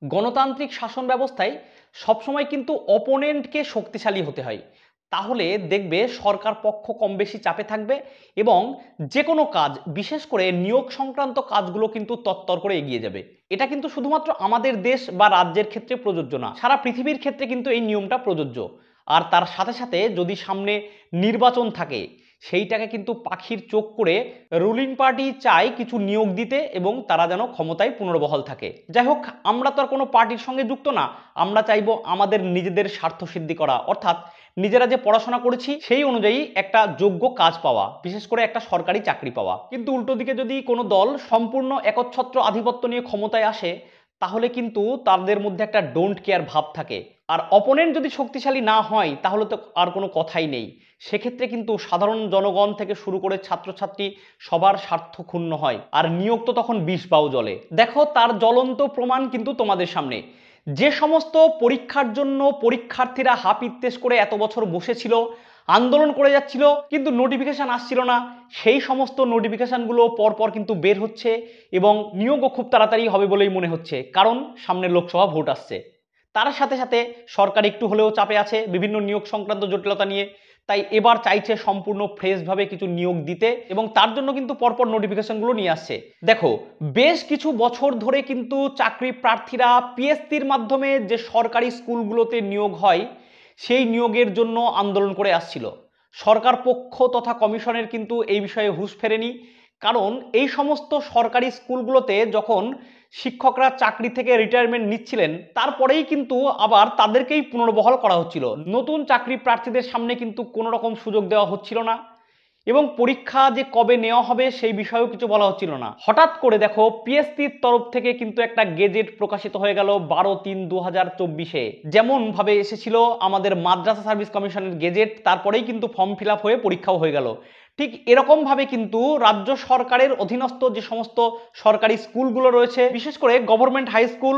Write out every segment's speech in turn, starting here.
গণতান্ত্রিক শাসন ব্যবস্থায় সবসময় কিন্তু অপোনেন্টকে শক্তিশালী হতে হয়, তাহলে দেখবে সরকার পক্ষ কম বেশি চাপে থাকবে এবং যে কোনো কাজ, বিশেষ করে নিয়োগ সংক্রান্ত কাজগুলো কিন্তু তত্তর করে এগিয়ে যাবে। এটা কিন্তু শুধুমাত্র আমাদের দেশ বা রাজ্যের ক্ষেত্রে প্রযোজ্য না, সারা পৃথিবীর ক্ষেত্রে কিন্তু এই নিয়মটা প্রযোজ্য। আর তার সাথে সাথে যদি সামনে নির্বাচন থাকে, সেইটাকে কিন্তু পাখির চোখ করে রুলিং পার্টি চায় কিছু নিয়োগ দিতে এবং তারা যেন ক্ষমতায় পুনর্বহাল থাকে। যাই হোক, আমরা তো আর কোনো পার্টির সঙ্গে যুক্ত না, আমরা চাইবো আমাদের নিজেদের স্বার্থ সিদ্ধি করা, অর্থাৎ নিজেরা যে পড়াশোনা করেছি সেই অনুযায়ী একটা যোগ্য কাজ পাওয়া, বিশেষ করে একটা সরকারি চাকরি পাওয়া। কিন্তু উল্টো দিকে যদি কোনো দল সম্পূর্ণ একচ্ছত্র আধিপত্য নিয়ে ক্ষমতায় আসে, তাহলে কিন্তু তাদের মধ্যে একটা ডোন্ট কেয়ার ভাব থাকে। আর অপোনেন্ট যদি শক্তিশালী না হয় তাহলে তো আর কোনো কথাই নেই। সেক্ষেত্রে কিন্তু সাধারণ জনগণ থেকে শুরু করে ছাত্রছাত্রী সবার স্বার্থ ক্ষুণ্ণ হয়, আর নিয়োগ তো তখন বিষ বাও জলে। দেখো, তার জ্বলন্ত প্রমাণ কিন্তু তোমাদের সামনে। যে সমস্ত পরীক্ষার জন্য পরীক্ষার্থীরা হাপিত্তেশ করে এত বছর বসেছিল, আন্দোলন করে যাচ্ছিল, কিন্তু নোটিফিকেশন আসছিল না, সেই সমস্ত নোটিফিকেশনগুলো পরপর কিন্তু বের হচ্ছে এবং নিয়োগও খুব তাড়াতাড়ি হবে বলেই মনে হচ্ছে, কারণ সামনে লোকসভা ভোট আসছে। তার সাথে সাথে সরকার একটু হলেও চাপে আছে বিভিন্ন নিয়োগ সংক্রান্ত জটিলতা নিয়ে, তাই এবার চাইছে সম্পূর্ণ ফ্রেশভাবে কিছু নিয়োগ দিতে এবং তার জন্য কিন্তু পরপর নোটিফিকেশনগুলো নিয়ে আসছে। দেখো, বেশ কিছু বছর ধরে কিন্তু চাকরি প্রার্থীরা পিএসসির মাধ্যমে যে সরকারি স্কুলগুলোতে নিয়োগ হয় সেই নিয়োগের জন্য আন্দোলন করে আসছিল। সরকার পক্ষ তথা কমিশনের কিন্তু এই বিষয়ে হুঁশ ফেরেনি, কারণ এই সমস্ত সরকারি স্কুলগুলোতে যখন শিক্ষকরা চাকরি থেকে রিটায়ারমেন্ট নিচ্ছিলেন, তারপরেই কিন্তু আবার তাদেরকেই পুনর্বহাল করা হচ্ছিল। নতুন চাকরি প্রার্থীদের সামনে কিন্তু কোনো রকম সুযোগ দেওয়া হচ্ছিল না এবং পরীক্ষা যে কবে নেওয়া হবে সেই বিষয়েও কিছু বলা হচ্ছিল না। হঠাৎ করে দেখো, পিএসসির তরফ থেকে কিন্তু একটা গেজেট প্রকাশিত হয়ে গেল 12/3/2024-এ। যেমন ভাবে এসেছিল আমাদের মাদ্রাসা সার্ভিস কমিশনের গেজেট, তারপরেই কিন্তু ফর্ম ফিল আপ হয়ে পরীক্ষাও হয়ে গেল। ঠিক এরকম ভাবে কিন্তু রাজ্য সরকারের অধীনস্থ যে সমস্ত সরকারি স্কুলগুলো রয়েছে, বিশেষ করে government high school,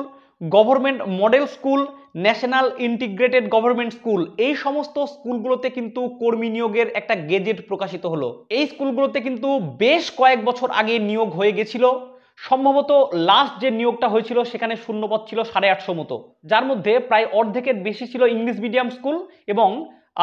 government model school, national integrated government school, এই সমস্ত স্কুলগুলোতে কিন্তু কর্মী নিয়োগের একটা গেজেট প্রকাশিত হলো। এই স্কুলগুলোতে কিন্তু বেশ কয়েক বছর আগে নিয়োগ হয়ে গেছিল। সম্ভবত লাস্ট যে নিয়োগটা হয়েছিল সেখানে শূন্যপদ ছিল 850 মতো, যার মধ্যে প্রায় অর্ধেকের বেশি ছিল ইংলিশ মিডিয়াম স্কুল এবং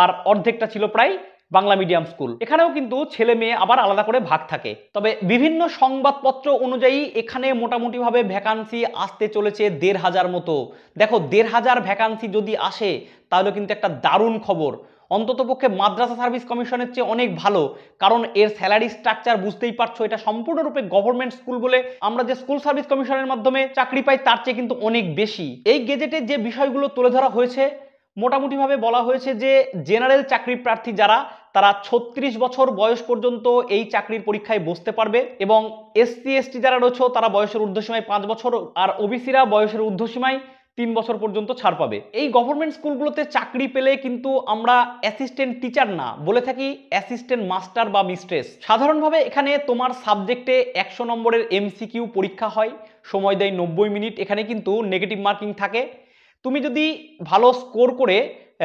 আর অর্ধেকটা ছিল প্রায় বাংলা মিডিয়াম স্কুল। এখানেও কিন্তু ছেলে মেয়ে আবার আলাদা করে ভাগ থাকে। তবে বিভিন্ন সংবাদপত্র অনুযায়ী এখানে মোটামুটি ভাবে ভ্যাকান্সি আসতে চলেছে 1500 মতো। দেখো, 1500 ভ্যাকান্সি যদি আসে তাহলে কিন্তু একটা দারুণ খবর। অন্ততপক্ষে মাদ্রাসা সার্ভিস কমিশনের চেয়ে অনেক ভালো, কারণ এর স্যালারি স্ট্রাকচার বুঝতেই পারছো, এটা সম্পূর্ণরূপে গভর্নমেন্ট স্কুল বলে আমরা যে স্কুল সার্ভিস কমিশনের মাধ্যমে চাকরি পাই তার চেয়ে কিন্তু অনেক বেশি। এই গেজেটে যে বিষয়গুলো তুলে ধরা হয়েছে, মোটামুটিভাবে বলা হয়েছে যে জেনারেল চাকরি প্রার্থী যারা, তারা 36 বছর বয়স পর্যন্ত এই চাকরির পরীক্ষায় বসতে পারবে এবং এসসি এসটি যারা রয়েছে তারা বয়সের ঊর্ধ্বসীমায় 5 বছর আর ওবিসিরা বয়সের ঊর্ধ্বসীমায় 3 বছর পর্যন্ত ছাড় পাবে। এই গভর্নমেন্ট স্কুলগুলোতে চাকরি পেলে কিন্তু আমরা অ্যাসিস্ট্যান্ট টিচার না, বলে থাকি অ্যাসিস্ট্যান্ট মাস্টার বা মিস্ট্রেস। সাধারণভাবে এখানে তোমার সাবজেক্টে 100 নম্বরের এমসিকিউ পরীক্ষা হয়, সময় দেয় 90 মিনিট। এখানে কিন্তু নেগেটিভ মার্কিং থাকে। তুমি যদি ভালো স্কোর করে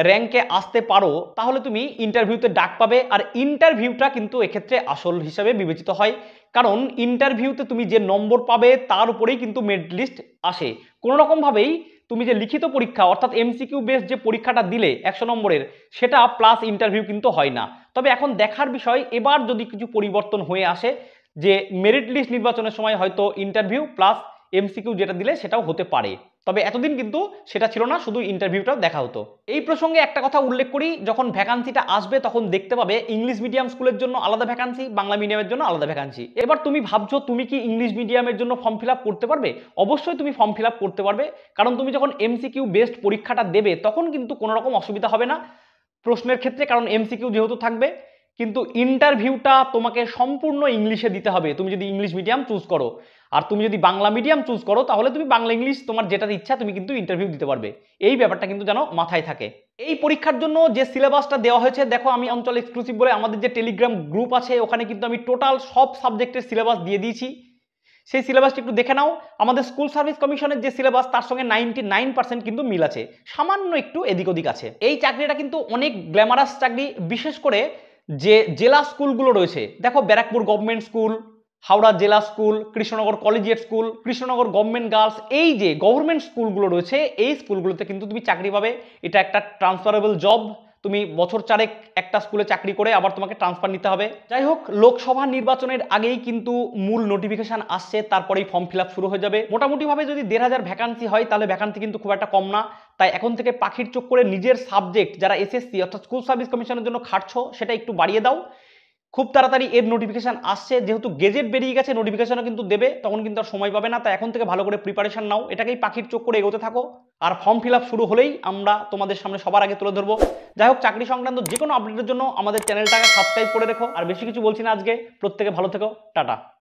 র্যাঙ্কে আসতে পারো তাহলে তুমি ইন্টারভিউতে ডাক পাবে, আর ইন্টারভিউটা কিন্তু এক্ষেত্রে আসল হিসাবে বিবেচিত হয়, কারণ ইন্টারভিউতে তুমি যে নম্বর পাবে তার উপরেই কিন্তু মেরিট লিস্ট আসে। কোনো রকমভাবেই তুমি যে লিখিত পরীক্ষা অর্থাৎ এমসিকিউ বেস যে পরীক্ষাটা দিলে 100 নম্বরের, সেটা প্লাস ইন্টারভিউ কিন্তু হয় না। তবে এখন দেখার বিষয় এবার যদি কিছু পরিবর্তন হয়ে আসে, যে মেরিট লিস্ট নির্বাচনের সময় হয়তো ইন্টারভিউ প্লাস এমসিকিউ যেটা দিলে সেটাও হতে পারে। তবে এতদিন কিন্তু সেটা ছিল না, শুধু ইন্টারভিউটাও দেখা হতো। এই প্রসঙ্গে একটা কথা উল্লেখ করি, যখন ভ্যাকান্সিটা আসবে তখন দেখতে পাবে ইংলিশ মিডিয়াম স্কুলের জন্য আলাদা ভ্যাকান্সি, বাংলা মিডিয়ামের জন্য আলাদা ভ্যাকান্সি। এবার তুমি ভাবছো তুমি কি ইংলিশ মিডিয়ামের জন্য ফর্ম ফিল আপ করতে পারবে? অবশ্যই তুমি ফর্ম ফিল আপ করতে পারবে, কারণ তুমি যখন এমসিকিউ বেসড পরীক্ষাটা দেবে তখন কিন্তু কোনো রকম অসুবিধা হবে না প্রশ্নের ক্ষেত্রে, কারণ এমসিকিউ যেহেতু থাকবে। কিন্তু ইন্টারভিউটা তোমাকে সম্পূর্ণ ইংলিশে দিতে হবে তুমি যদি ইংলিশ মিডিয়াম চুজ করো, আর তুমি যদি বাংলা মিডিয়াম চুজ করো তাহলে তুমি বাংলা ইংলিশ তোমার যেটাতে ইচ্ছা তুমি কিন্তু ইন্টারভিউ দিতে পারবে। এই ব্যাপারটা কিন্তু যেন মাথায় থাকে। এই পরীক্ষার জন্য যে সিলেবাসটা দেওয়া হয়েছে, দেখো আমি অঞ্চল এক্সক্লুসিভ বলে আমাদের যে টেলিগ্রাম গ্রুপ আছে ওখানে কিন্তু আমি টোটাল সব সাবজেক্টের সিলেবাস দিয়ে দিয়েছি। সেই সিলেবাসটা একটু দেখে নাও। আমাদের স্কুল সার্ভিস কমিশনের যে সিলেবাস তার সঙ্গে 99% কিন্তু মিল আছে, সামান্য একটু এদিক ওদিক আছে। এই চাকরিটা কিন্তু অনেক গ্ল্যামারাস চাকরি, বিশেষ করে যে জেলা স্কুলগুলো রয়েছে। দেখো, ব্যারাকপুর গভর্নমেন্ট স্কুল, হাওড়া জেলা school, Krishnanagar collegiate school, Krishnanagar government girls, এই যে গভর্নমেন্ট স্কুলগুলো রয়েছে এই স্কুলগুলোতে কিন্তু তুমি চাকরি পাবে। এটা একটা ট্রান্সফারেবল জব। তুমি বছর চারেক একটা স্কুলে চাকরি করে আবার তোমাকে ট্রান্সফার নিতে হবে। যাই হোক, লোকসভা নির্বাচনের আগেই কিন্তু মূল নোটিফিকেশন আসছে, তারপরেই ফর্ম ফিল আপ শুরু হয়ে যাবে। মোটামুটিভাবে যদি 1,500 ভ্যাকান্সি হয় তাহলে ভ্যাকান্সি কিন্তু খুব একটা কম না। তাই এখন থেকে পাখির চোখ করে নিজের সাবজেক্ট যারা এসএসসি অর্থাৎ স্কুল সার্ভিস কমিশনের জন্য খাটছো সেটা একটু বাড়িয়ে দাও। খুব তাড়াতাড়ি এর নোটিফিকেশন আসছে, যেহেতু গেজেট বেরিয়ে গেছে নোটিফিকেশনও কিন্তু দেবে, তখন কিন্তু আর সময় পাবে না। তাই এখন থেকে ভালো করে প্রিপারেশন নাও, এটাকেই পাখির চোখ করে এগোতে থাকো। আর ফর্ম ফিল আপ শুরু হলেই আমরা তোমাদের সামনে সবার আগে তুলে ধরবো। যাই হোক, চাকরি সংক্রান্ত যে কোনো আপডেটের জন্য আমাদের চ্যানেলটাকে সাবস্ক্রাইব করে রেখো। আর বেশি কিছু বলছি না আজকে, প্রত্যেকে ভালো থেকো, টাটা।